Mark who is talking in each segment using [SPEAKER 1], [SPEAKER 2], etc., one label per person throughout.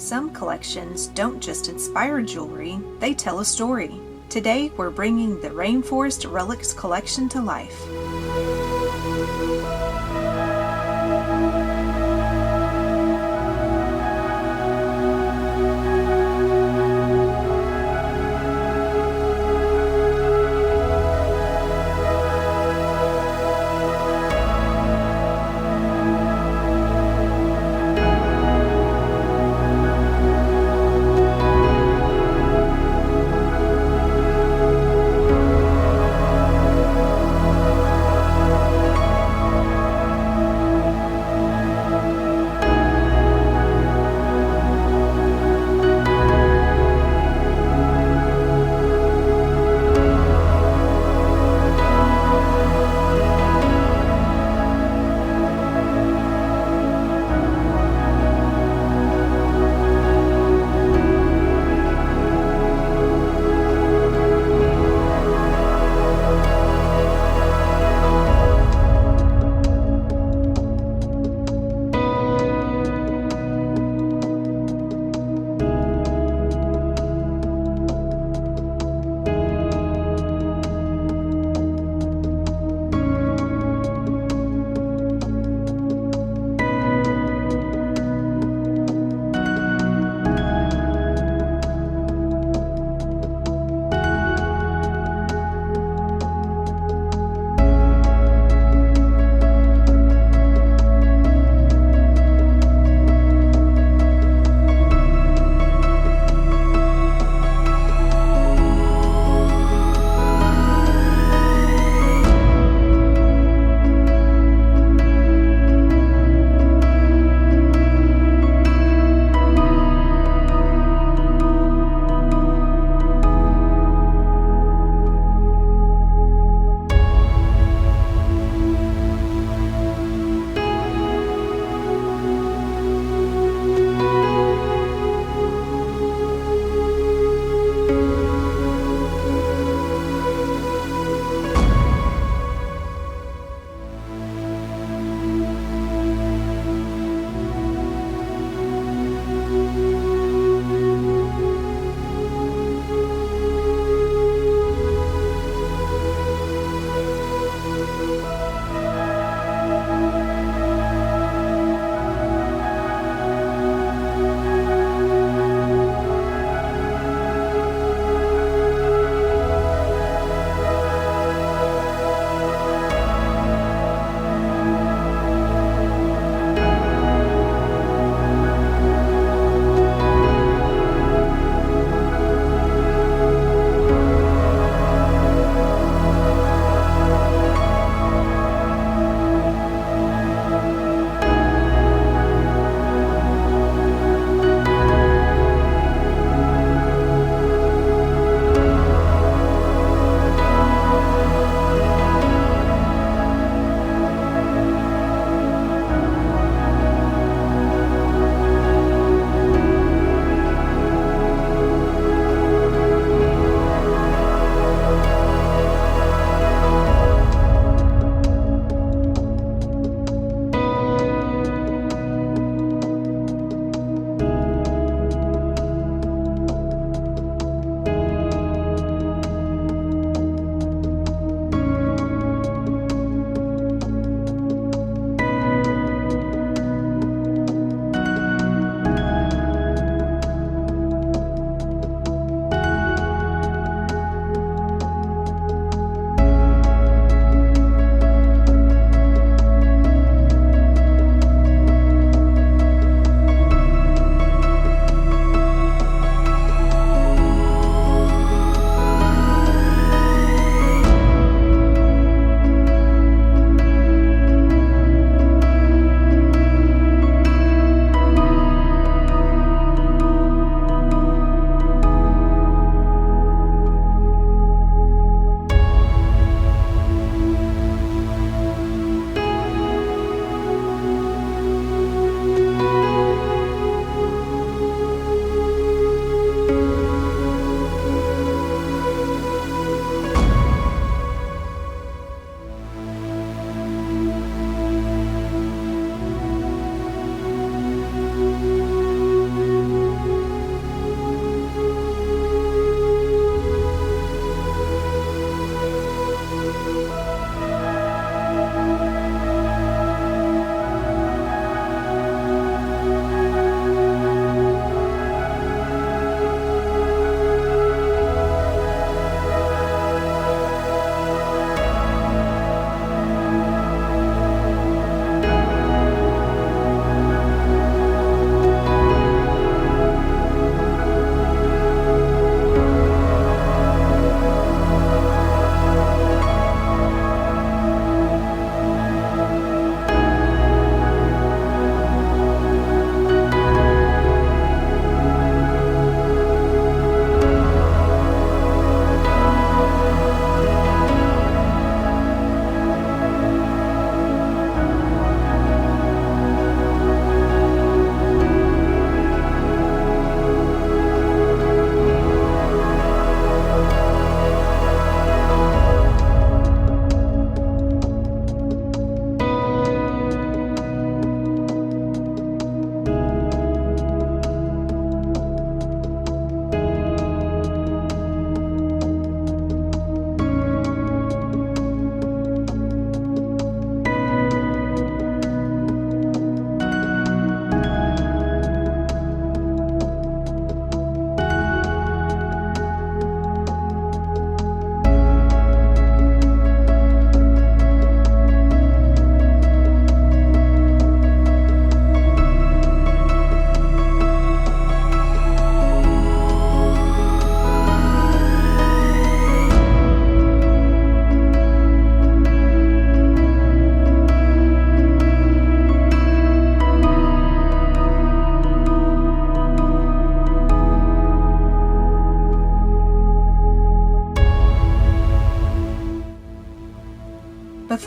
[SPEAKER 1] Some collections don't just inspire jewelry, they tell a story. Today we're bringing the Rainforest Relics collection to life.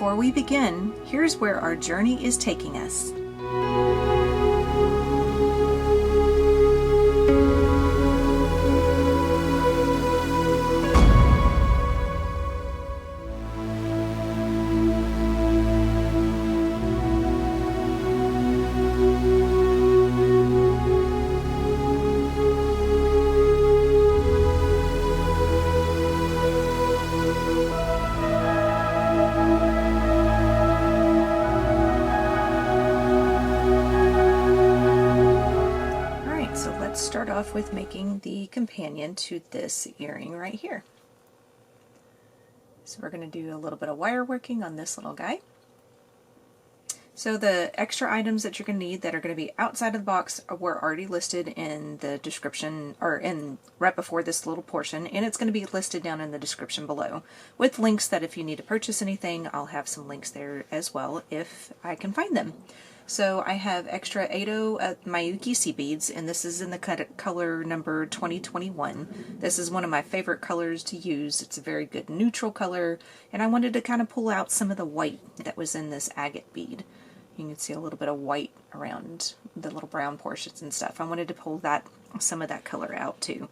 [SPEAKER 1] before we begin, here's where our journey is taking us. Start off with making the companion to this earring right here. So we're going to do a little bit of wire working on this little guy. So the extra items that you're going to need that are going to be outside of the box were already listed in the description, or in right before this little portion, and it's going to be listed down in the description below with links that if you need to purchase anything, I'll have some links there as well if I can find them. So I have extra Ado Mayuki sea beads, and this is in the color number 2021. This is one of my favorite colors to use. It's a very good neutral color, and I wanted to kind of pull out some of the white that was in this agate bead. You can see a little bit of white around the little brown portions and stuff. I wanted to pull some of that color out too.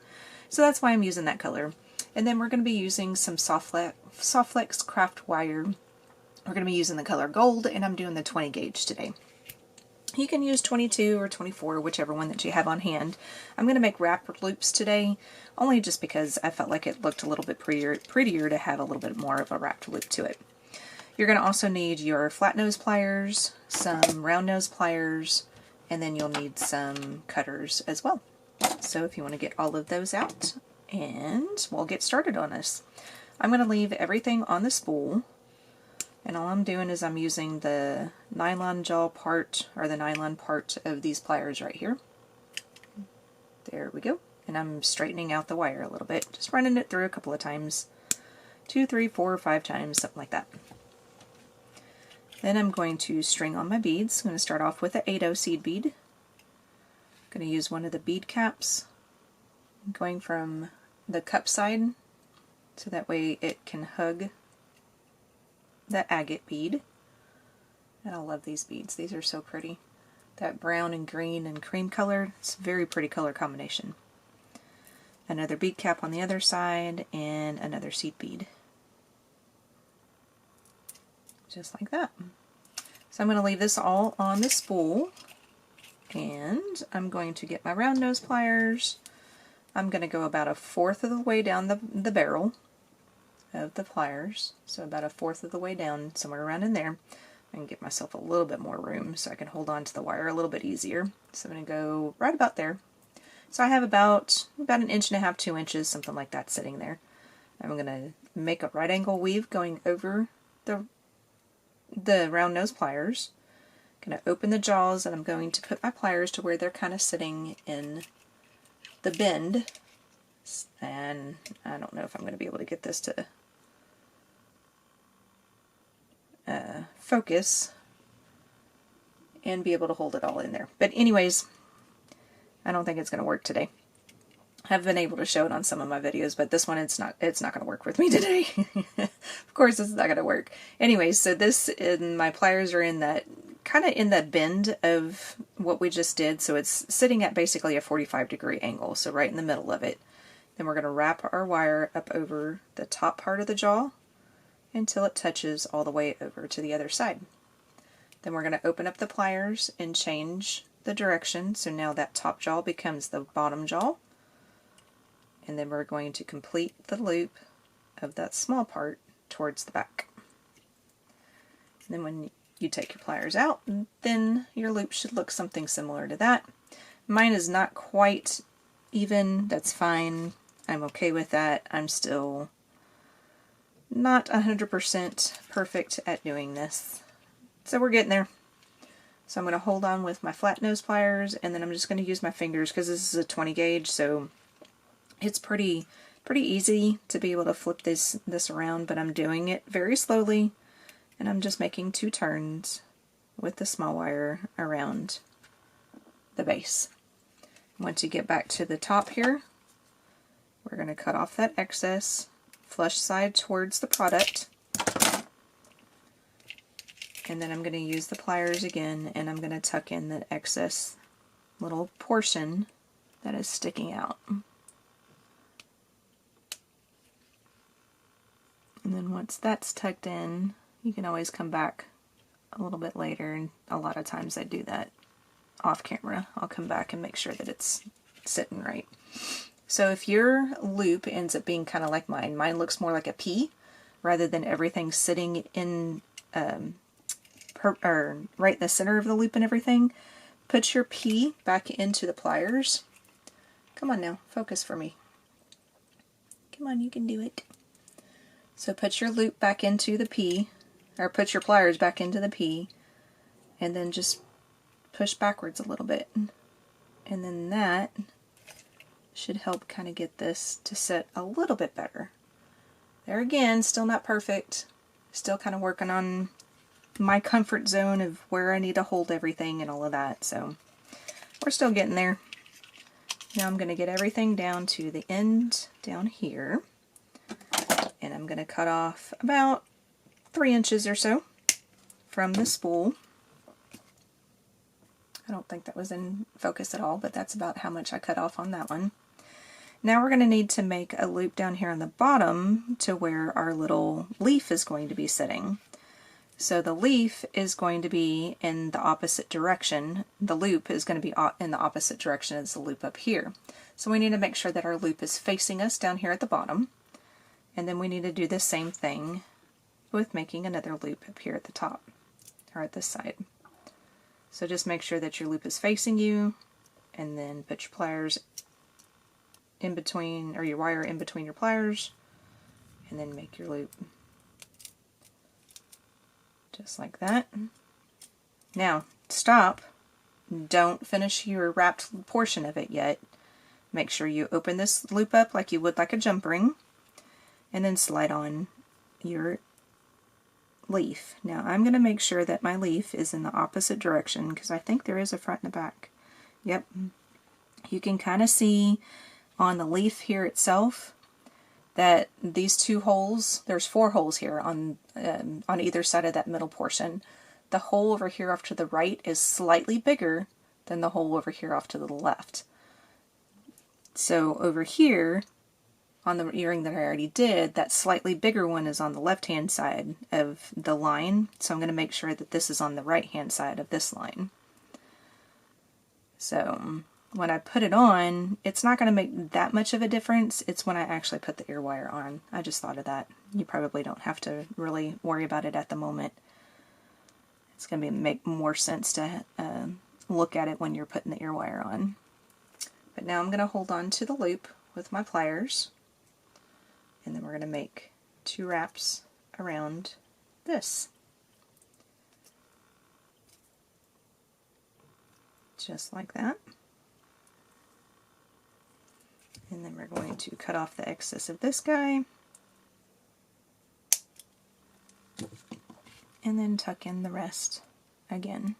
[SPEAKER 1] So that's why I'm using that color. And then we're going to be using some Softflex craft wire. We're going to be using the color gold, and I'm doing the 20 gauge today. You can use 22 or 24, whichever one that you have on hand. I'm going to make wrap loops today, only just because I felt like it looked a little bit prettier to have a little bit more of a wrapped loop to it. You're going to also need your flat nose pliers, some round nose pliers, and then you'll need some cutters as well. So if you want to get all of those out, and we'll get started on this. I'm going to leave everything on the spool. And all I'm doing is I'm using the nylon jaw part, or the nylon part of these pliers right here. There we go. And I'm straightening out the wire a little bit, just running it through a couple of times. 2, 3, 4, 5 times, something like that. Then I'm going to string on my beads. I'm going to start off with an Ado seed bead. I'm going to use one of the bead caps, going from the cup side, so that way it can hug the agate bead. And I love these beads. These are so pretty. That brown and green and cream color, it's a very pretty color combination. Another bead cap on the other side, and another seed bead. Just like that. So I'm going to leave this all on the spool, and I'm going to get my round nose pliers. I'm going to go about 1/4 of the way down the barrel of the pliers, so about 1/4 of the way down, somewhere around in there. I can give myself a little bit more room so I can hold on to the wire a little bit easier. So I'm going to go right about there. So I have about 1.5 inches, 2 inches, something like that sitting there. I'm going to make a right angle weave going over the round nose pliers. I'm going to open the jaws, and I'm going to put my pliers to where they're kind of sitting in the bend. And I don't know if I'm going to be able to get this to focus and be able to hold it all in there. But anyways, I don't think it's going to work today. I've been able to show it on some of my videos, but this one it's not going to work with me today. Of course it's not going to work. Anyways, so my pliers are in that kind of in that bend of what we just did, so it's sitting at basically a 45-degree angle, so right in the middle of it. Then we're going to wrap our wire up over the top part of the jaw until it touches all the way over to the other side. Then we're going to open up the pliers and change the direction, so now that top jaw becomes the bottom jaw. And then we're going to complete the loop of that small part towards the back. And then when you take your pliers out, then your loop should look something similar to that. Mine is not quite even, that's fine. I'm okay with that. I'm still not 100% perfect at doing this. So we're getting there. So I'm going to hold on with my flat nose pliers, and then I'm just going to use my fingers because this is a 20 gauge, so it's pretty easy to be able to flip this around, but I'm doing it very slowly, and I'm just making 2 turns with the small wire around the base. Once you get back to the top here, we're going to cut off that excess, flush side towards the product, And then I'm going to use the pliers again, and I'm going to tuck in the excess little portion that is sticking out. And then once that's tucked in, you can always come back a little bit later, and a lot of times I do that off camera. I'll come back and make sure that it's sitting right. So if your loop ends up being kind of like mine looks more like a P rather than everything sitting in right in the center of the loop and everything, put your P back into the pliers. Come on now, focus for me. Come on, you can do it. So put your loop back into the P, or put your pliers back into the P, and then just push backwards a little bit. And then that should help kind of get this to sit a little bit better. There again, still not perfect. Still kind of working on my comfort zone of where I need to hold everything and all of that. So we're still getting there. Now I'm going to get everything down to the end down here. And I'm going to cut off about 3 inches or so from the spool. I don't think that was in focus at all, but that's about how much I cut off on that one. Now we're going to need to make a loop down here on the bottom to where our little leaf is going to be sitting. So the leaf is going to be in the opposite direction. The loop is going to be in the opposite direction as the loop up here. So we need to make sure that our loop is facing us down here at the bottom. And then we need to do the same thing with making another loop up here at the top, or at this side. So just make sure that your loop is facing you, and then put your pliers in between, or your wire in between your pliers, and then make your loop. Just like that. Now, stop. Don't finish your wrapped portion of it yet. Make sure you open this loop up like you would like a jump ring, and then slide on your leaf. Now I'm going to make sure that my leaf is in the opposite direction because I think there is a front and a back. Yep. You can kind of see on the leaf here itself that these 2 holes, there's 4 holes here on either side of that middle portion. The hole over here off to the right is slightly bigger than the hole over here off to the left. So over here, on the earring that I already did, that slightly bigger one is on the left-hand side of the line, so I'm going to make sure that this is on the right-hand side of this line. So when I put it on, it's not going to make that much of a difference. It's when I actually put the ear wire on. I just thought of that. You probably don't have to really worry about it at the moment. It's going to make more sense to look at it when you're putting the ear wire on. But now I'm going to hold on to the loop with my pliers. And then we're going to make 2 wraps around this. Just like that. And then we're going to cut off the excess of this guy. And then tuck in the rest again.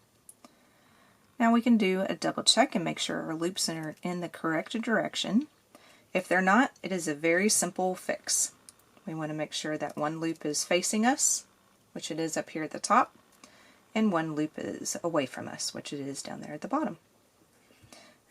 [SPEAKER 1] Now we can do a double check and make sure our loops are in the correct direction. If they're not, it is a very simple fix. We want to make sure that one loop is facing us, which it is up here at the top, and one loop is away from us, which it is down there at the bottom.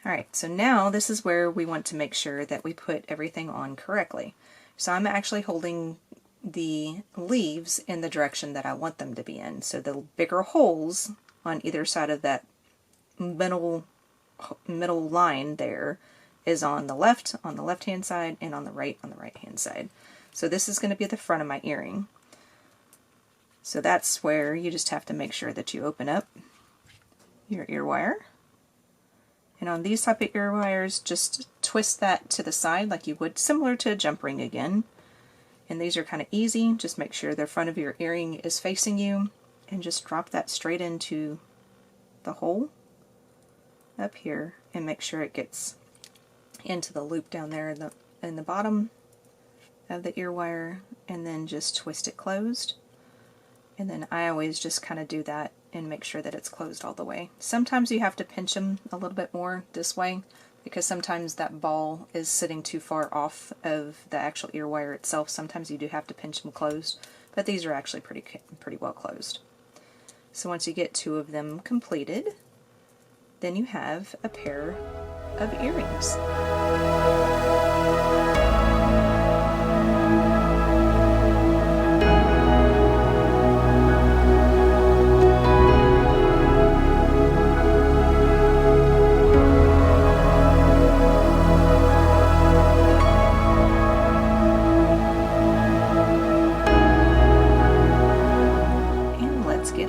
[SPEAKER 1] Alright, so now this is where we want to make sure that we put everything on correctly. So I'm actually holding the leaves in the direction that I want them to be in. So the bigger holes on either side of that middle line there is on the left-hand side, and on the right-hand side. So this is going to be the front of my earring. So that's where you just have to make sure that you open up your ear wire. And on these type of ear wires, just twist that to the side like you would, similar to a jump ring again. And these are kind of easy. Just make sure the front of your earring is facing you, and just drop that straight into the hole up here, and make sure it gets into the loop down there in the bottom of the ear wire, and then just twist it closed. And then I always just kind of do that and make sure that it's closed all the way. Sometimes you have to pinch them a little bit more this way, because sometimes that ball is sitting too far off of the actual ear wire itself. Sometimes you do have to pinch them closed, but these are actually pretty well closed. So once you get 2 of them completed, then you have a pair of earrings.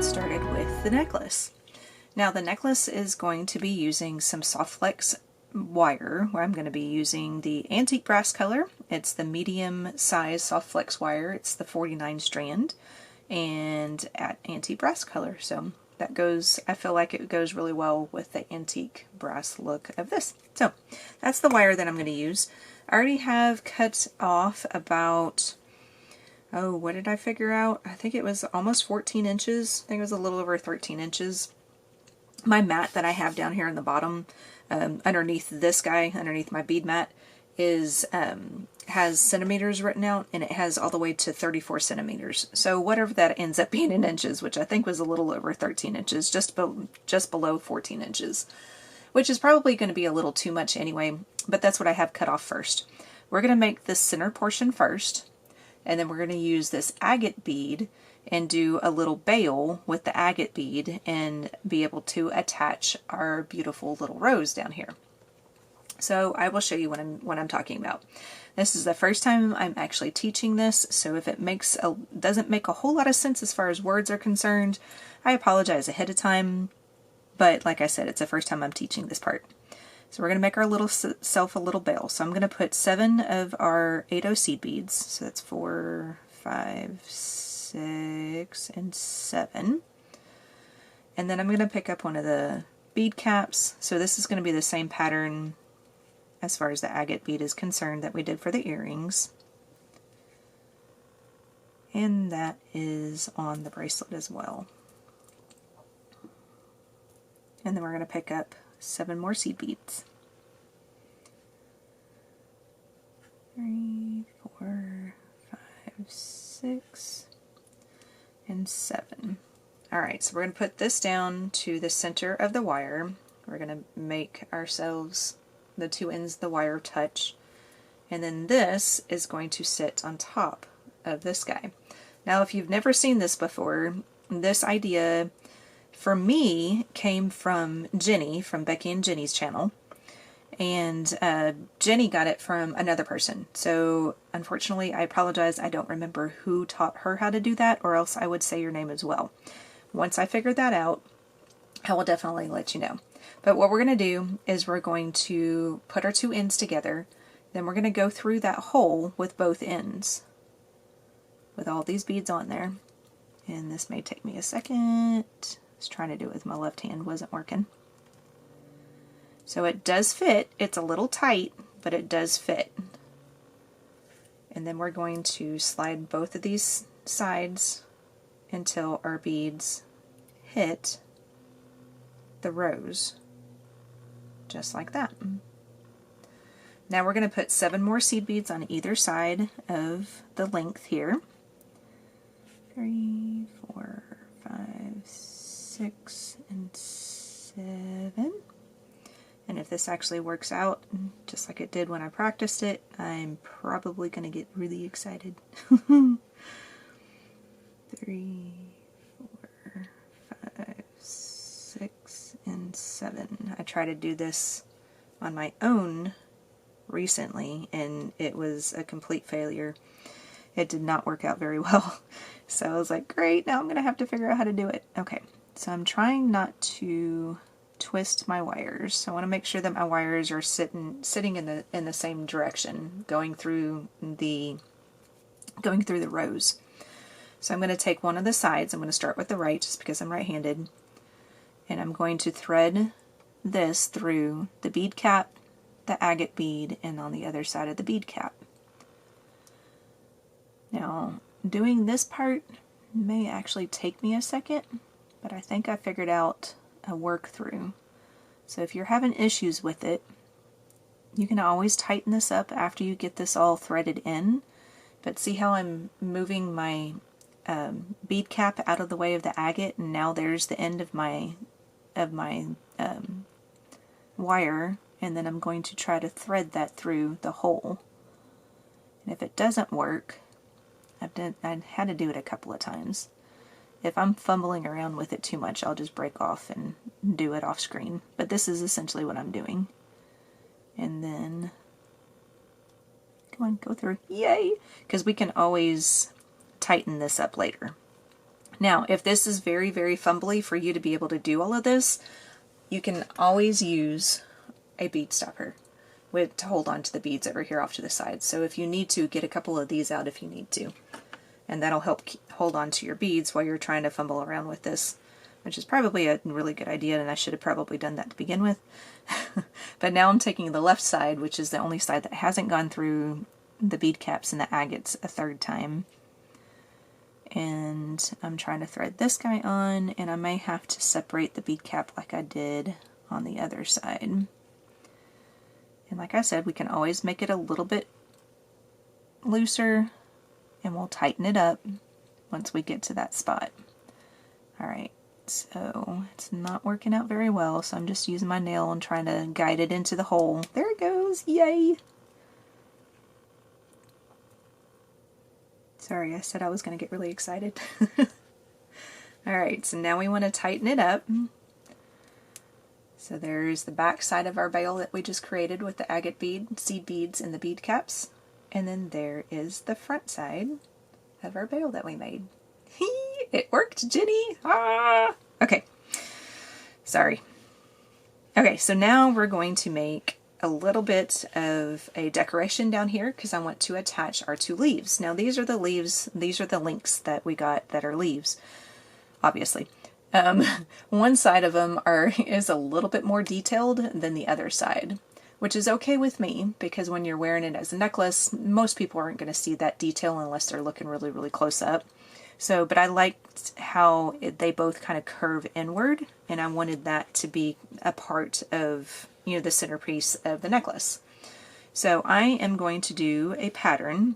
[SPEAKER 1] Started with the necklace. Now the necklace is going to be using some soft flex wire, where I'm going to be using the antique brass color. It's the medium size soft flex wire. It's the 49 strand and at antique brass color. So that goes, I feel like it goes really well with the antique brass look of this. So that's the wire that I'm going to use. I already have cut off about, oh, what did I figure out? I think it was almost 14 inches. I think it was a little over 13 inches. My mat that I have down here in the bottom, underneath this guy, underneath my bead mat, is has centimeters written out, and it has all the way to 34 centimeters. So whatever that ends up being in inches, which I think was a little over 13 inches, just below 14 inches, which is probably going to be a little too much anyway, but that's what I have cut off first. We're going to make this center portion first, and then we're going to use this agate bead and do a little bail with the agate bead and be able to attach our beautiful little rose down here. So I will show you what I'm talking about. This is the first time I'm actually teaching this, so if it doesn't make a whole lot of sense as far as words are concerned, I apologize ahead of time, but like I said, it's the first time I'm teaching this part. So we're going to make our little self a little bail. So I'm going to put 7 of our 8/0 seed beads. So that's 4, 5, 6, and 7. And then I'm going to pick up one of the bead caps. So this is going to be the same pattern as far as the agate bead is concerned that we did for the earrings. And that is on the bracelet as well. And then we're going to pick up 7 more seed beads. 3, 4, 5, 6, and 7. Alright, so we're going to put this down to the center of the wire. We're going to make ourselves the 2 ends of the wire touch. And then this is going to sit on top of this guy. Now if you've never seen this before, this idea for me came from Jenny, from Becky and Jenny's channel, and Jenny got it from another person. So unfortunately, I apologize, I don't remember who taught her how to do that, or else I would say your name as well. Once I figure that out, I will definitely let you know. But what we're going to do is we're going to put our 2 ends together, then we're going to go through that hole with both ends, with all these beads on there. And this may take me a second. I was trying to do it with my left hand, wasn't working. So it does fit. It's a little tight, but it does fit. And then we're going to slide both of these sides until our beads hit the rose, just like that. Now we're going to put 7 more seed beads on either side of the length here. 3, 4, 5, 6, and 7. And if this actually works out, just like it did when I practiced it, I'm probably going to get really excited. 3, 4, 5, 6, and 7. I tried to do this on my own recently, and it was a complete failure. It did not work out very well. So I was like, great, now I'm going to have to figure out how to do it. Okay, so I'm trying not to twist my wires. I want to make sure that my wires are sitting in the same direction, going through the rows. So I'm going to take one of the sides. I'm going to start with the right, just because I'm right-handed, and I'm going to thread this through the bead cap, the agate bead, and on the other side of the bead cap. Now, doing this part may actually take me a second, but I think I figured out a work through. So if you're having issues with it, you can always tighten this up after you get this all threaded in. But see how I'm moving my bead cap out of the way of the agate, and now there's the end of my wire, and then I'm going to try to thread that through the hole. And if it doesn't work, I've had to do it a couple of times. If I'm fumbling around with it too much, I'll just break off and do it off screen. But this is essentially what I'm doing. And then, come on, go through. Yay! Because we can always tighten this up later. Now, if this is very, very fumbly for you to be able to do all of this, you can always use a bead stopper to hold on to the beads over here off to the side. So if you need to, get a couple of these out if you need to. And that'll help hold on to your beads while you're trying to fumble around with this, which is probably a really good idea, and I should have probably done that to begin with. But now I'm taking the left side, which is the only side that hasn't gone through the bead caps and the agates a third time. And I'm trying to thread this guy on, and I may have to separate the bead cap like I did on the other side. And like I said, we can always make it a little bit looser, and we'll tighten it up once we get to that spot. Alright, so it's not working out very well, so I'm just using my nail and trying to guide it into the hole. There it goes! Yay! Sorry, I said I was going to get really excited. Alright, so now we want to tighten it up. So there's the back side of our bail that we just created with the agate bead, seed beads, and the bead caps. And then there is the front side of our bail that we made. It worked, Jenny! Ah! Okay, sorry. Okay, so now we're going to make a little bit of a decoration down here because I want to attach our two leaves. Now these are the leaves, these are the links that we got that are leaves, obviously. One side of them is a little bit more detailed than the other side, which is okay with me because when you're wearing it as a necklace, most people aren't going to see that detail unless they're looking really, really close up. So, but I liked how they both kind of curve inward, and I wanted that to be a part of, you know, the centerpiece of the necklace. So I am going to do a pattern,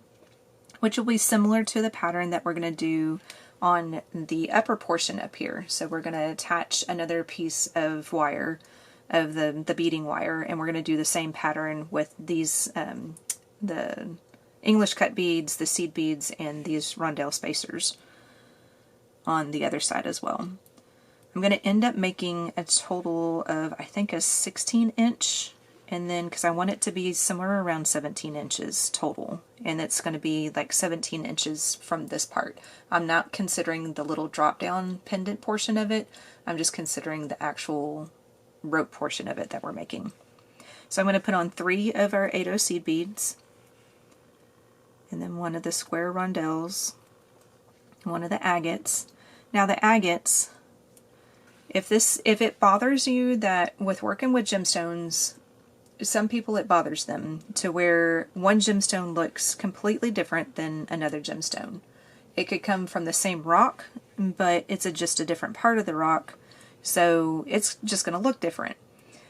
[SPEAKER 1] which will be similar to the pattern that we're going to do on the upper portion up here. So we're going to attach another piece of wire, of the beading wire, and we're going to do the same pattern with these, the English cut beads, the seed beads, and these rondelle spacers on the other side as well. I'm going to end up making a total of, I think, a 16-inch, and then, because I want it to be somewhere around 17 inches total, and it's going to be like 17 inches from this part. I'm not considering the little drop-down pendant portion of it, I'm just considering the actual rope portion of it that we're making. So I'm going to put on 3 of our 8/0 seed beads, and then 1 of the square rondelles, 1 of the agates. Now the agates, if it bothers you that with working with gemstones, some people it bothers them to where one gemstone looks completely different than another gemstone. It could come from the same rock, but it's just a different part of the rock, so it's just going to look different.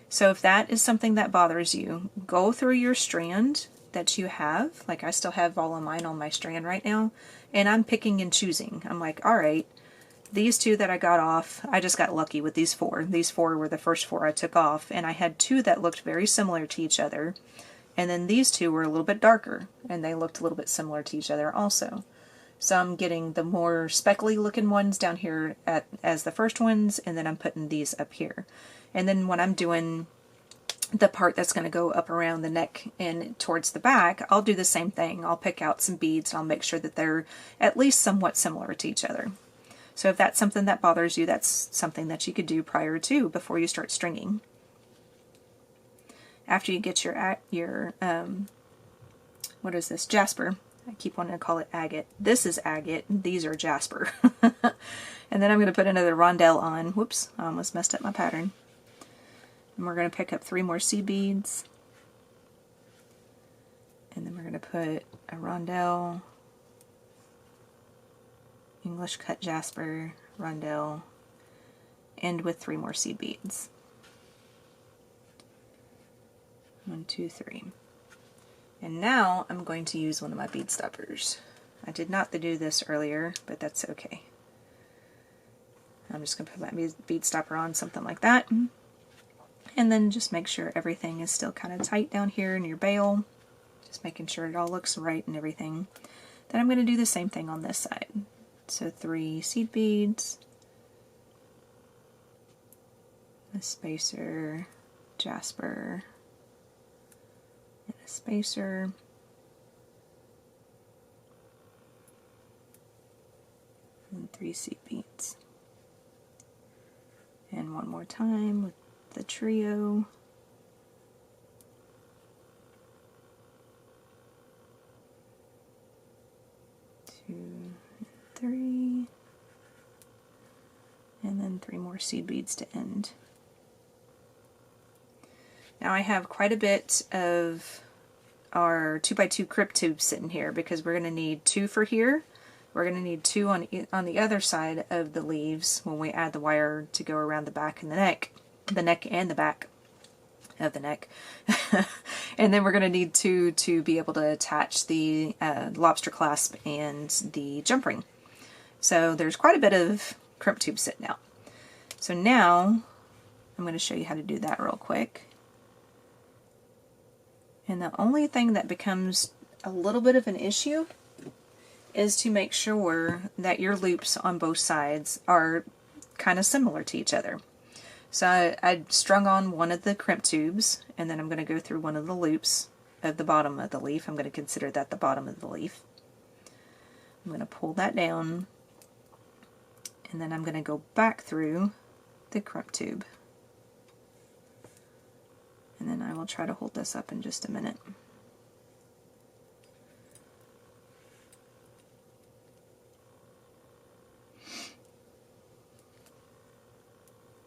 [SPEAKER 1] So if that is something that bothers you, go through your strand that you have. Like I still have all of mine on my strand right now, and I'm picking and choosing. I'm like, alright, these 2 that I got off, I just got lucky with these 4. These 4 were the first 4 I took off, and I had 2 that looked very similar to each other, and then these 2 were a little bit darker, and they looked a little bit similar to each other also. So I'm getting the more speckly looking ones down here as the first ones, and then I'm putting these up here. And then when I'm doing the part that's going to go up around the neck and towards the back, I'll do the same thing. I'll pick out some beads and I'll make sure that they're at least somewhat similar to each other. So if that's something that bothers you, that's something that you could do prior to, before you start stringing. After you get your what is this, Jasper. I keep wanting to call it agate. This is agate, these are Jasper. And then I'm going to put another rondelle on. Whoops, I almost messed up my pattern. And we're going to pick up 3 more seed beads. And then we're going to put a rondelle, English cut Jasper, rondelle, end with 3 more seed beads. 1, 2, 3. And now I'm going to use one of my bead stoppers. I did not do this earlier, but that's okay. I'm just going to put my bead stopper on, something like that. And then just make sure everything is still kind of tight down here in your bail. Just making sure it all looks right and everything. Then I'm going to do the same thing on this side. So 3 seed beads, a spacer, Jasper, and a spacer. And 3 seed beads. And one more time with the trio. 2 and 3. And then 3 more seed beads to end. Now I have quite a bit of our 2x2 crypt tubes sitting here because we're going to need 2 for here. We're going to need 2 on the other side of the leaves when we add the wire to go around the back and the neck and the back of the neck. And then we're going to need 2 to be able to attach the lobster clasp and the jump ring. So there's quite a bit of crypt tube sitting out. So now I'm going to show you how to do that real quick. And the only thing that becomes a little bit of an issue is to make sure that your loops on both sides are kind of similar to each other. So I strung on one of the crimp tubes, and then I'm going to go through one of the loops of the bottom of the leaf. I'm going to consider that the bottom of the leaf. I'm going to pull that down, and then I'm going to go back through the crimp tube. And then I will try to hold this up in just a minute.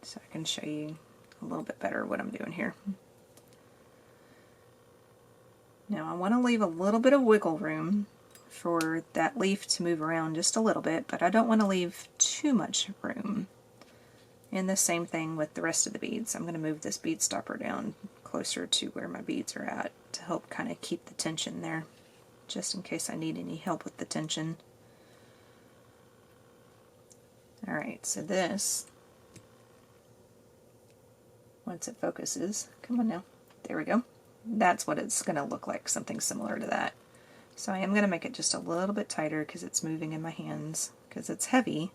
[SPEAKER 1] So I can show you a little bit better what I'm doing here. Now I want to leave a little bit of wiggle room for that leaf to move around just a little bit, but I don't want to leave too much room. And the same thing with the rest of the beads. I'm going to move this bead stopper down closer to where my beads are at to help kind of keep the tension there, just in case I need any help with the tension. Alright, so this, once it focuses, come on now, there we go. That's what it's going to look like, something similar to that. So I am going to make it just a little bit tighter because it's moving in my hands, because it's heavy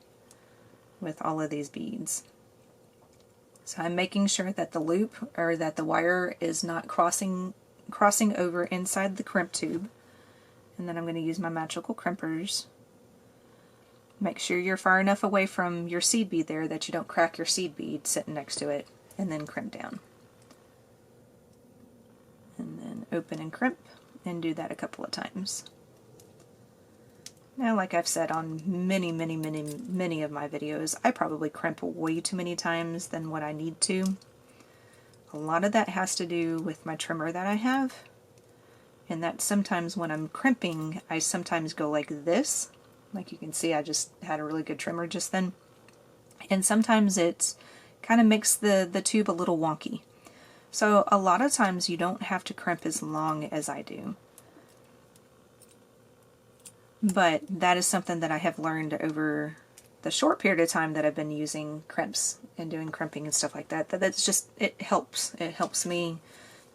[SPEAKER 1] with all of these beads. So I'm making sure that the loop, or that the wire, is not crossing over inside the crimp tube. And then I'm going to use my magical crimpers. Make sure you're far enough away from your seed bead there that you don't crack your seed bead sitting next to it, and then crimp down. And then open and crimp, and do that a couple of times. Now, like I've said on many of my videos, I probably crimp way too many times than what I need to. A lot of that has to do with my trimmer that I have, and that sometimes when I'm crimping, I sometimes go like this. Like you can see, I just had a really good trimmer just then. And sometimes it kind of makes the tube a little wonky. So a lot of times you don't have to crimp as long as I do. But that is something that I have learned over the short period of time that I've been using crimps and doing crimping and stuff like that. That's just, it helps. It helps me.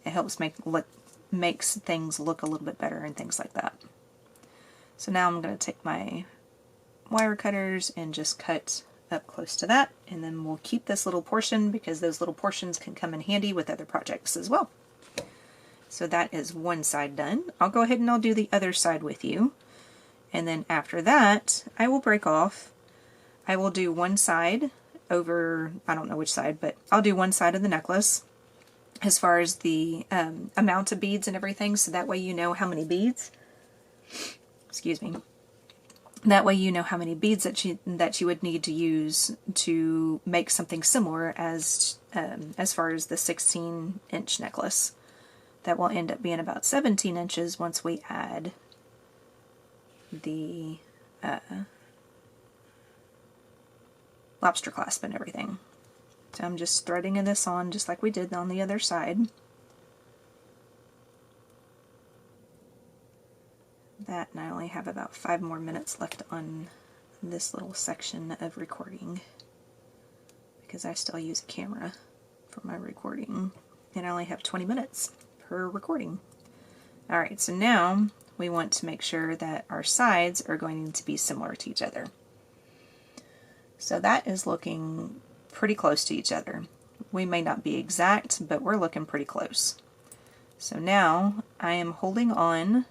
[SPEAKER 1] It helps makes things look a little bit better and things like that. So now I'm going to take my wire cutters and just cut up close to that, and then we'll keep this little portion because those little portions can come in handy with other projects as well. So that is one side done. I'll go ahead and I'll do the other side with you. And then after that, I will break off. I will do one side over, I don't know which side, but I'll do one side of the necklace as far as the amount of beads and everything, so that way you know how many beads. Excuse me. That way you know how many beads that you would need to use to make something similar as far as the 16-inch necklace. That will end up being about 17 inches once we add the lobster clasp and everything. So I'm just threading this on just like we did on the other side. That, and I only only have about 5 more minutes left on this little section of recording because I still use a camera for my recording, and I only have 20 minutes per recording. Alright, so now we want to make sure that our sides are going to be similar to each other. So that is looking pretty close to each other. We may not be exact, but we're looking pretty close. So now I am holding on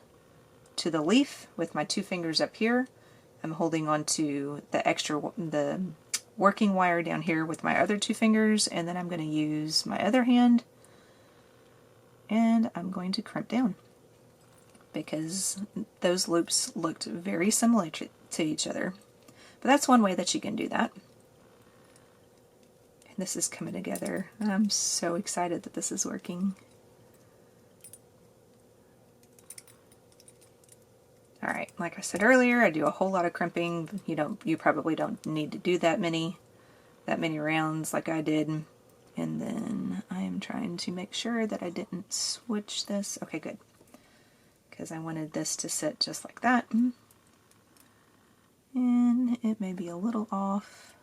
[SPEAKER 1] to the leaf with my 2 fingers up here. I'm holding on to the working wire down here with my other 2 fingers, and then I'm going to use my other hand and I'm going to crimp down because those loops looked very similar to each other. But that's one way that you can do that. And this is coming together. I'm so excited that this is working. Alright, like I said earlier, I do a whole lot of crimping. You probably don't need to do that many rounds like I did. And then I am trying to make sure that I didn't switch this. Okay, good. Because I wanted this to sit just like that. And it may be a little off.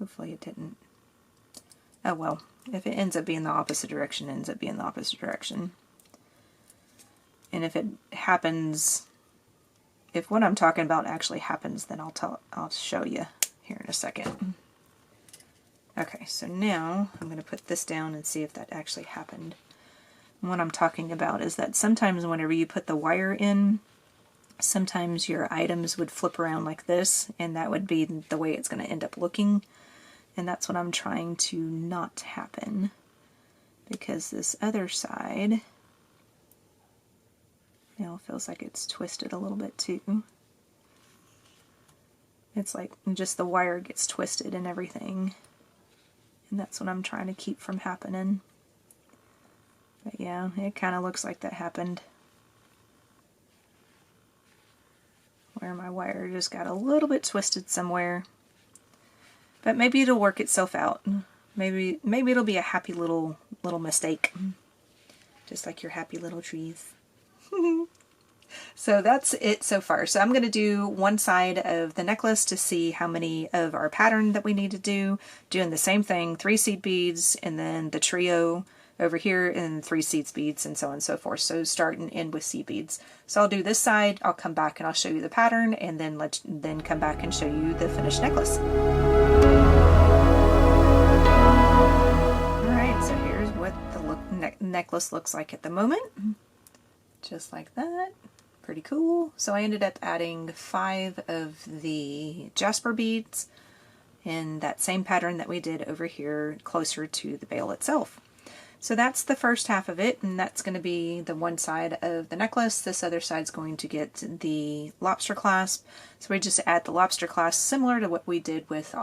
[SPEAKER 1] Hopefully it didn't. Oh well, if it ends up being the opposite direction, it ends up being the opposite direction. And if it happens, if what I'm talking about actually happens, then I'll show you here in a second. Okay, so now I'm going to put this down and see if that actually happened. And what I'm talking about is that sometimes whenever you put the wire in, sometimes your items would flip around like this, and that would be the way it's going to end up looking. And that's what I'm trying to not happen, because this other side now feels like it's twisted a little bit too. It's like just the wire gets twisted and everything. And that's what I'm trying to keep from happening. But yeah, it kind of looks like that happened. Where my wire just got a little bit twisted somewhere. But maybe it'll work itself out. Maybe it'll be a happy little mistake. Just like your happy little trees. So that's it so far. So I'm going to do one side of the necklace to see how many of our pattern that we need to do. Doing the same thing, 3 seed beads, and then the trio over here, and 3 seed beads, and so on and so forth. So start and end with seed beads. So I'll do this side, I'll come back and I'll show you the pattern, and then come back and show you the finished necklace. Alright, so here's what the necklace looks like at the moment. Just like that. Pretty cool. So I ended up adding 5 of the Jasper beads in that same pattern that we did over here closer to the veil itself. So that's the first half of it, and that's going to be the one side of the necklace. This other side's going to get the lobster clasp. So we just add the lobster clasp similar to what we did with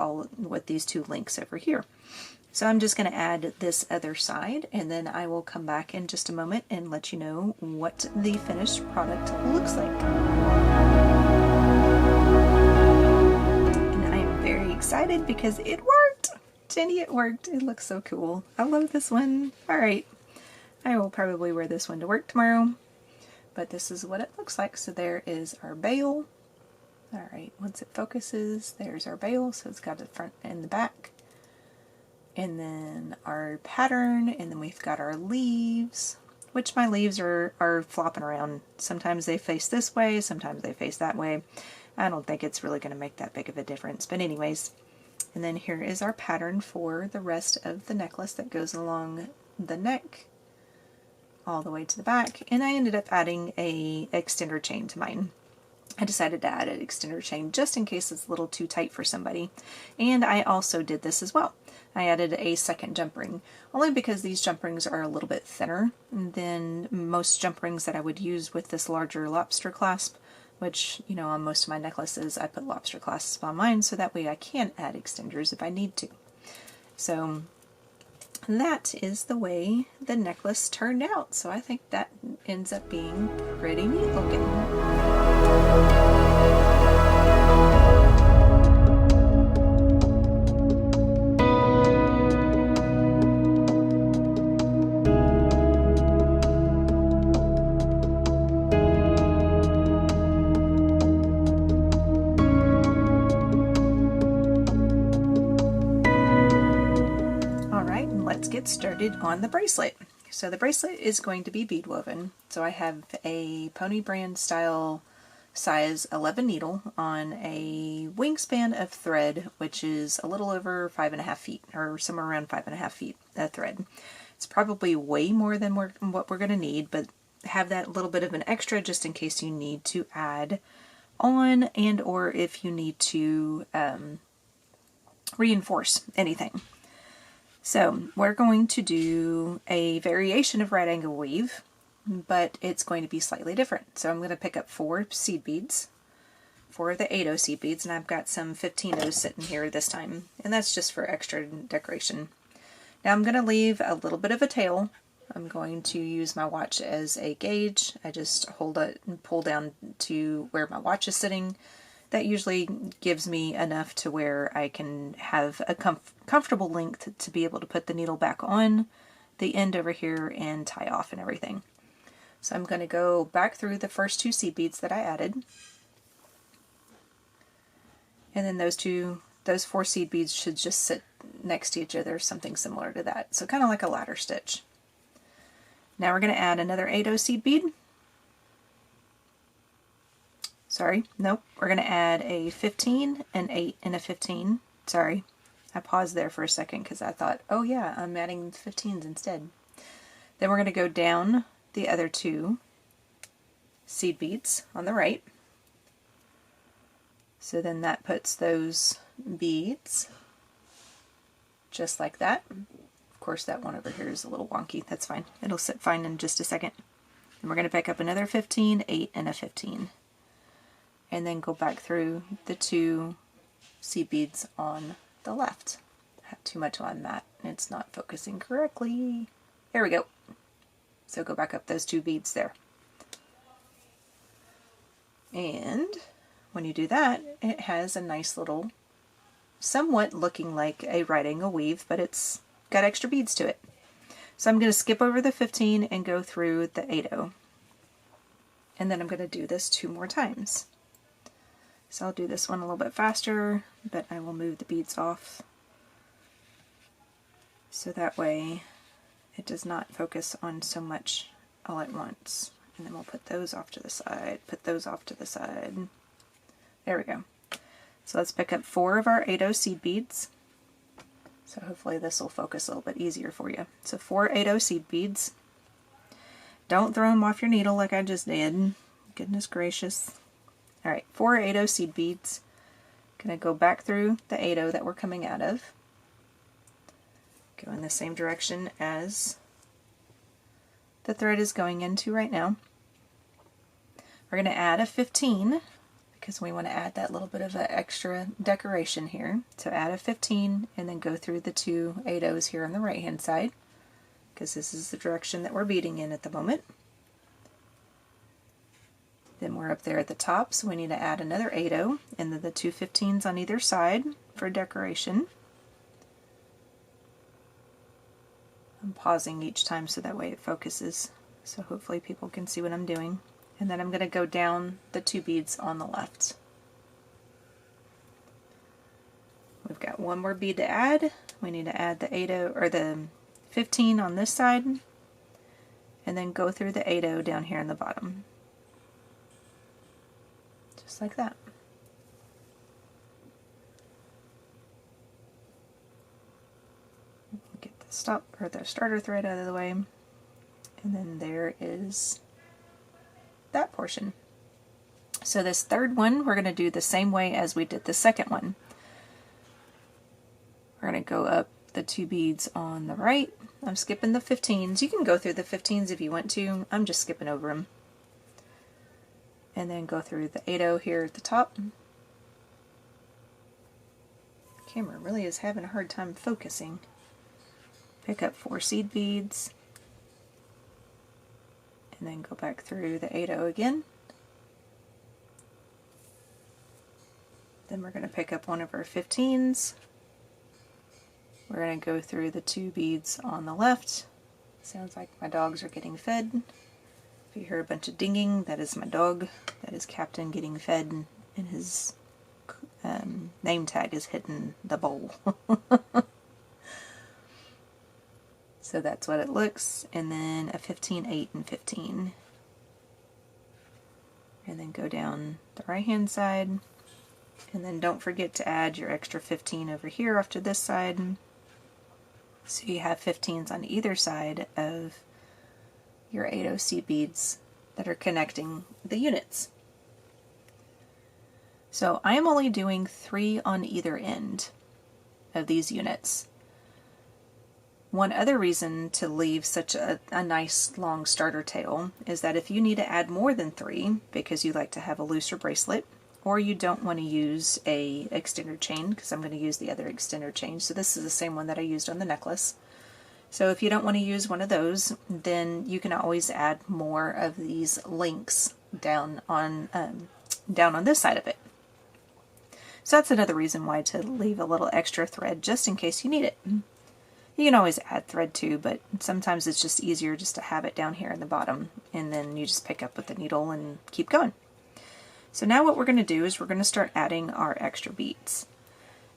[SPEAKER 1] these 2 links over here. So I'm just going to add this other side, and then I will come back in just a moment and let you know what the finished product looks like. And I am very excited because it worked! Jenny, it worked! It looks so cool. I love this one. Alright, I will probably wear this one to work tomorrow, but this is what it looks like. So there is our bail. Alright, once it focuses, there's our bail, so it's got the front and the back. And then our pattern, and then we've got our leaves, which my leaves are flopping around. Sometimes they face this way, sometimes they face that way. I don't think it's really going to make that big of a difference, but anyways. And then here is our pattern for the rest of the necklace that goes along the neck all the way to the back. And I ended up adding a extender chain to mine. I decided to add an extender chain just in case it's a little too tight for somebody. And I also did this as well. I added a second jump ring, only because these jump rings are a little bit thinner than most jump rings that I would use with this larger lobster clasp, which, you know, on most of my necklaces I put lobster clasps on mine so that way I can add extenders if I need to. So that is the way the necklace turned out. So I think that ends up being pretty neat looking. get started on the bracelet. So the bracelet is going to be bead woven. So I have a pony brand style size 11 needle on a wingspan of thread, which is a little over 5.5 feet, or somewhere around 5.5 feet of thread. It's probably way more than what we're going to need, but have that little bit of an extra just in case you need to add on, and or if you need to reinforce anything. So we're going to do a variation of right angle weave, but it's going to be slightly different. So I'm going to pick up 4 seed beads, 4 of the 8/0 seed beads, and I've got some 15/0 sitting here this time, and that's just for extra decoration. Now I'm going to leave a little bit of a tail. I'm going to use my watch as a gauge. I just hold it and pull down to where my watch is sitting. That usually gives me enough to where I can have a comfortable length to be able to put the needle back on the end over here and tie off and everything. So I'm going to go back through the first 2 seed beads that I added. And then those 4 seed beads should just sit next to each other, something similar to that. So kind of like a ladder stitch. Now we're going to add another 8/0 seed bead. Sorry, nope. We're going to add a 15, an 8, and a 15. Sorry, I paused there for a second because I thought, oh yeah, I'm adding 15s instead. Then we're going to go down the other 2 seed beads on the right. So then that puts those beads just like that. Of course, that one over here is a little wonky. That's fine. It'll sit fine in just a second. And we're going to pick up another 15, 8, and a 15. And then go back through the 2 seed beads on the left. I have too much on that. It's not focusing correctly. There we go. So go back up those 2 beads there. And when you do that, it has a nice little, somewhat looking like a right angle weave, but it's got extra beads to it. So I'm going to skip over the 15 and go through the 8/0. And then I'm going to do this 2 more times. So I'll do this one a little bit faster, but I will move the beads off so that way it does not focus on so much all at once. And then we'll put those off to the side, put those off to the side. There we go. So let's pick up 4 of our 8/0 seed beads. So hopefully this will focus a little bit easier for you. So 4 8/0 seed beads. Don't throw them off your needle like I just did. Goodness gracious. Alright, 4 8/0 seed beads. Gonna go back through the 8/0 that we're coming out of. Go in the same direction as the thread is going into right now. We're gonna add a 15 because we want to add that little bit of an extra decoration here. So add a 15 and then go through the 2 8/0s here on the right hand side because this is the direction that we're beading in at the moment. Then we're up there at the top, so we need to add another 8/0 and then the 2 15s on either side for decoration. I'm pausing each time so that way it focuses, so hopefully people can see what I'm doing. And then I'm going to go down the 2 beads on the left. We've got 1 more bead to add. We need to add the 8/0 or the 15 on this side, and then go through the 8/0 down here in the bottom. Just like that. Get the stop or the starter thread out of the way, and then there is that portion. So this third one we're going to do the same way as we did the second one. We're going to go up the 2 beads on the right. I'm skipping the 15s. You can go through the 15s if you want to. I'm just skipping over them. And then go through the 8/0 here at the top. The camera really is having a hard time focusing. Pick up 4 seed beads. And then go back through the 8/0 again. Then we're going to pick up 1 of our 15s. We're going to go through the 2 beads on the left. Sounds like my dogs are getting fed. If you hear a bunch of dinging, that is my dog. That is Captain getting fed, and his name tag is hitting the bowl. So that's what it looks, and then a 15, 8, and 15. And then go down the right hand side, and then don't forget to add your extra 15 over here off to this side. So you have 15s on either side of your 8 seed beads that are connecting the units. So I am only doing 3 on either end of these units. One other reason to leave such a nice long starter tail is that if you need to add more than 3 because you like to have a looser bracelet, or you don't want to use a extender chain, because I'm going to use the other extender chain, so this is the same one that I used on the necklace. So if you don't want to use one of those, then you can always add more of these links down on this side of it. So that's another reason why to leave a little extra thread just in case you need it. You can always add thread too, but sometimes it's just easier just to have it down here in the bottom, and then you just pick up with the needle and keep going. So now what we're going to do is we're going to start adding our extra beads.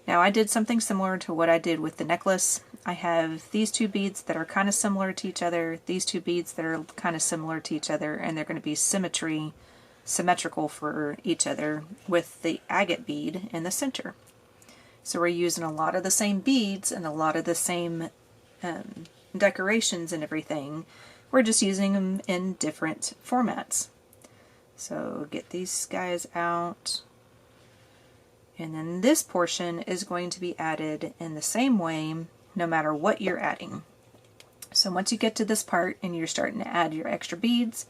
[SPEAKER 1] Now I did something similar to what I did with the necklace. I have these 2 beads that are kind of similar to each other, these 2 beads that are kind of similar to each other, and they're going to be symmetrical for each other with the agate bead in the center. So we're using a lot of the same beads and a lot of the same decorations and everything. We're just using them in different formats. So get these guys out. And then this portion is going to be added in the same way no matter what you're adding. So once you get to this part and you're starting to add your extra beads,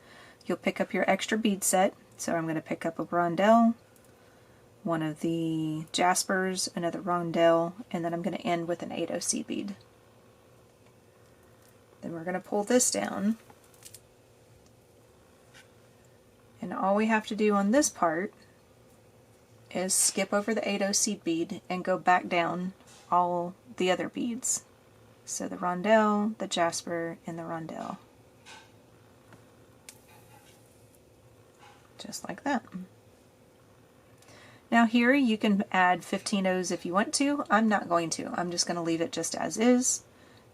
[SPEAKER 1] you'll pick up your extra bead set. So I'm going to pick up a rondelle, one of the Jaspers, another rondelle, and then I'm going to end with an 8 seed bead. Then we're going to pull this down. And all we have to do on this part is skip over the 8 seed bead and go back down all the other beads. So the rondelle, the Jasper, and the rondelle. Just like that. Now here you can add 15 O's if you want to. I'm not going to. I'm just going to leave it just as is.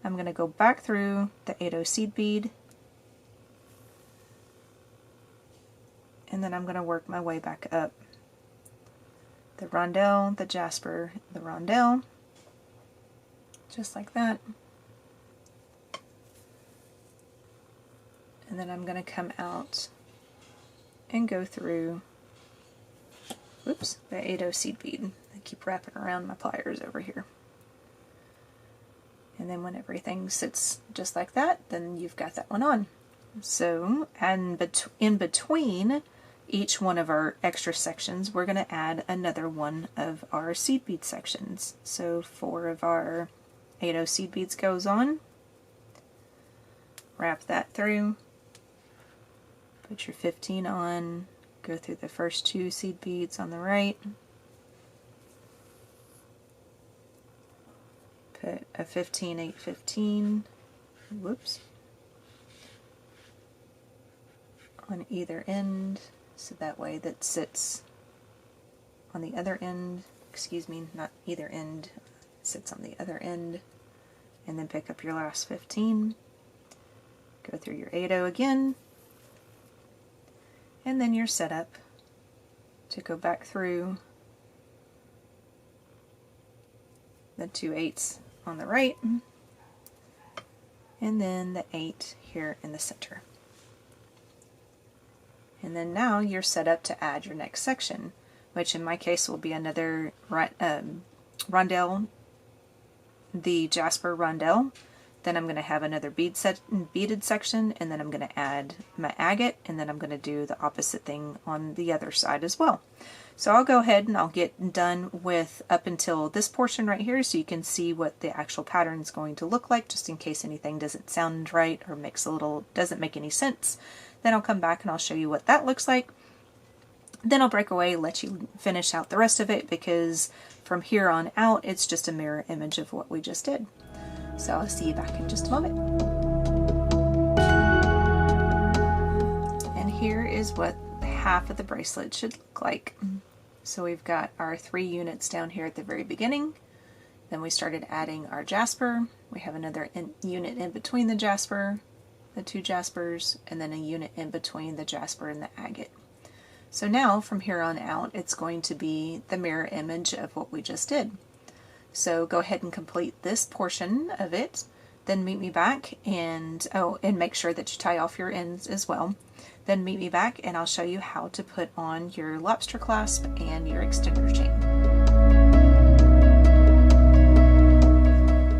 [SPEAKER 1] I'm going to go back through the 8 seed bead, and then I'm going to work my way back up. The rondelle, the Jasper, the rondelle, just like that. And then I'm going to come out and go through, whoops, the 8 seed bead. I keep wrapping around my pliers over here. And then when everything sits just like that, then you've got that one on. So, and in between each one of our extra sections, we're going to add another one of our seed bead sections. So 4 of our 8 seed beads goes on. Wrap that through. Put your 15 on. Go through the first 2 seed beads on the right. Put a 15, 8, 15. Whoops. On either end. So that way that sits on the other end, excuse me, not either end, sits on the other end, and then pick up your last 15, go through your 8 again, and then you're set up to go back through the 2 8s on the right, and then the 8 here in the center. And then now you're set up to add your next section, which in my case will be another rondelle, the Jasper rondelle. Then I'm going to have another beaded section, and then I'm going to add my agate, and then I'm going to do the opposite thing on the other side as well. So I'll go ahead and I'll get done with up until this portion right here so you can see what the actual pattern is going to look like, just in case anything doesn't sound right or doesn't make any sense. Then I'll come back and I'll show you what that looks like. Then I'll break away, let you finish out the rest of it, because from here on out it's just a mirror image of what we just did. So I'll see you back in just a moment. And here is what half of the bracelet should look like. So we've got our 3 units down here at the very beginning, Then we started adding our Jasper. We have another unit in between the Jasper, the two Jaspers, and then a unit in between the Jasper and the agate. So now from here on out, it's going to be the mirror image of what we just did. So go ahead and complete this portion of it, then meet me back and make sure that you tie off your ends as well. Then meet me back and I'll show you how to put on your lobster clasp and your extender chain.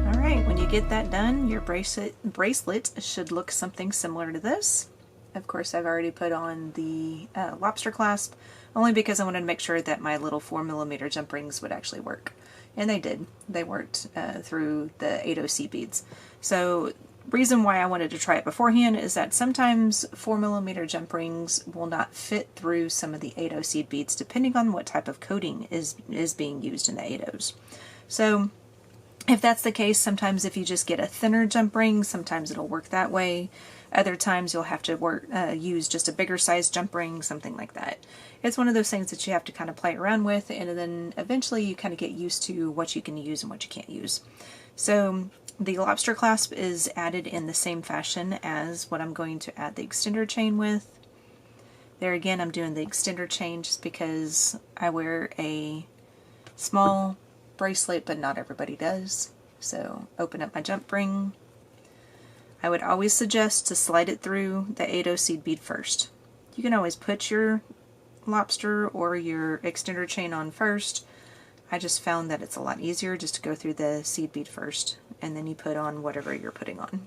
[SPEAKER 1] Alright, when you get that done, your bracelet should look something similar to this. Of course, I've already put on the lobster clasp, only because I wanted to make sure that my little 4mm jump rings would actually work. And they did. They worked through the 80C beads. So reason why I wanted to try it beforehand is that sometimes 4mm jump rings will not fit through some of the 80C beads depending on what type of coating is being used in the 80s. So if that's the case, sometimes if you just get a thinner jump ring, sometimes it'll work that way. Other times you'll have to use just a bigger size jump ring, something like that. It's one of those things that you have to kind of play around with, and then eventually you kind of get used to what you can use and what you can't use. So the lobster clasp is added in the same fashion as what I'm going to add the extender chain with. There again, I'm doing the extender chain just because I wear a small bracelet, but not everybody does. So open up my jump ring. I would always suggest to slide it through the 80 seed bead first. You can always put your lobster or your extender chain on first. I just found that it's a lot easier just to go through the seed bead first, and then you put on whatever you're putting on.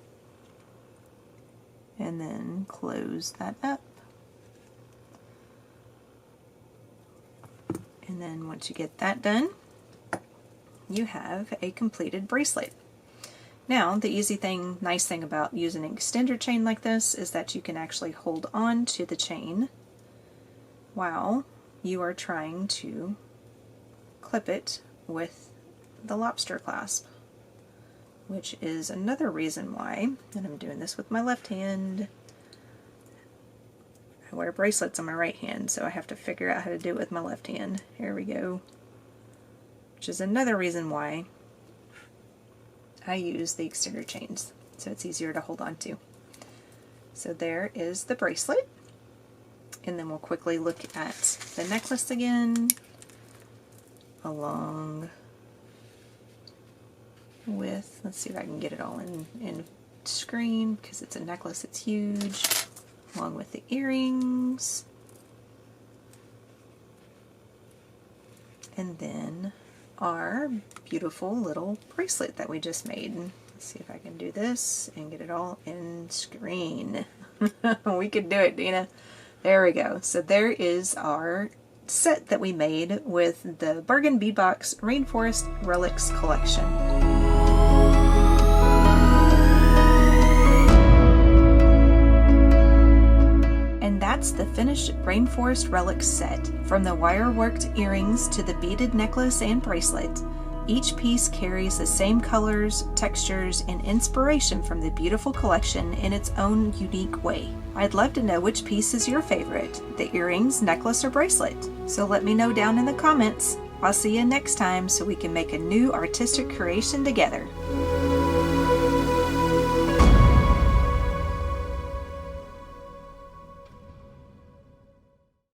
[SPEAKER 1] And then close that up. And then once you get that done, you have a completed bracelet. Now, the nice thing about using an extender chain like this is that you can actually hold on to the chain while you are trying to clip it with the lobster clasp, which is another reason why, and I'm doing this with my left hand. I wear bracelets on my right hand, so I have to figure out how to do it with my left hand. Here we go. Which is another reason why I use the extender chains, so it's easier to hold on to. So there is the bracelet, and then we'll quickly look at the necklace again, along with, let's see if I can get it all in screen, because it's a necklace, it's huge, along with the earrings, and then our beautiful little bracelet that we just made. Let's see if I can do this and get it all in screen. We could do it, Dina. There we go. So there is our set that we made with the Bargain Bead Box Rainforest Relics collection. And that's the finished Rainforest Relics set. From the wire-worked earrings to the beaded necklace and bracelet, each piece carries the same colors, textures, and inspiration from the beautiful collection in its own unique way. I'd love to know which piece is your favorite, the earrings, necklace, or bracelet. So let me know down in the comments. I'll see you next time so we can make a new artistic creation together.